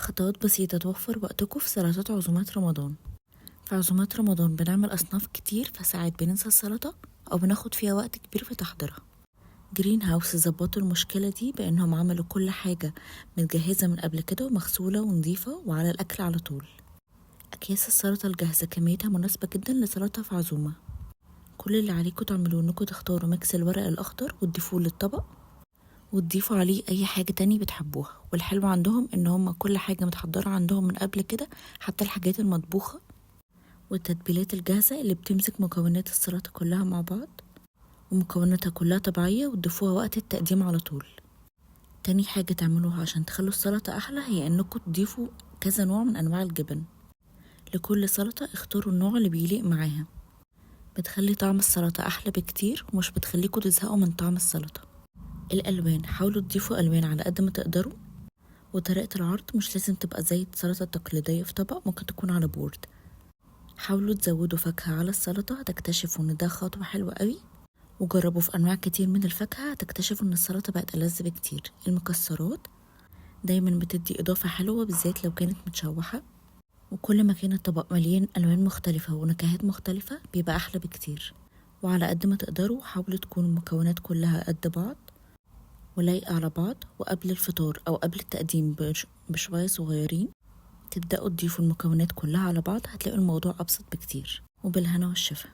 خطوات بسيطة توفر وقتكم في سلطات عزومات رمضان. في عزومات رمضان بنعمل أصناف كتير، فساعات بننسى السلطة أو بناخد فيها وقت كبير في تحضيرها. جرين هاوس ظبطوا المشكلة دي بأنهم عملوا كل حاجة متجهزة من قبل كده ومغسولة ونضيفة وعلى الأكل على طول. أكياس السلطة الجاهزة كميتها مناسبة جدا لسلطة في عزومة. كل اللي عليكم تعملوه انكم تختاروا ميكس الورق الأخضر وتضيفوه للطبق وتضيفوا عليه أي حاجة تاني بتحبوها. والحلو عندهم إن هما كل حاجة متحضرة عندهم من قبل كده، حتى الحاجات المطبوخة والتتبيلات الجاهزة اللي بتمسك مكونات السلطة كلها مع بعض، ومكوناتها كلها طبيعية وتضيفوها وقت التقديم على طول. تاني حاجة تعملوها عشان تخلوا السلطة أحلى هي إنكم تضيفوا كذا نوع من أنواع الجبن. لكل سلطة اختاروا النوع اللي بيليق معاها، بتخلي طعم السلطة أحلى بكتير ومش بتخليكوا تزهقوا من طعم السلطة. الألوان حاولوا تضيفوا ألوان على قد ما تقدروا، وطريقة العرض مش لازم تبقى زي السلطة التقليدية في طبق، ممكن تكون على بورد. حاولوا تزودوا فاكهة على السلطة، هتكتشفوا ان ده خطوة حلوة قوي. وجربوا في انواع كتير من الفاكهة، هتكتشفوا ان السلطة بقت ألذ بكتير. المكسرات دايما بتدي اضافة حلوة، بالذات لو كانت متشوحة. وكل ما كان الطبق مليان الوان مختلفة ونكهات مختلفة بيبقى احلى بكتير. وعلى قد ما تقدروا حاولوا تكون المكونات كلها قد بعض ولايقة على بعض. وقبل الفطار او قبل التقديم بشوية صغيرين تبدأوا تضيفوا المكونات كلها على بعض، هتلاقوا الموضوع أبسط بكتير. وبالهنا والشفا.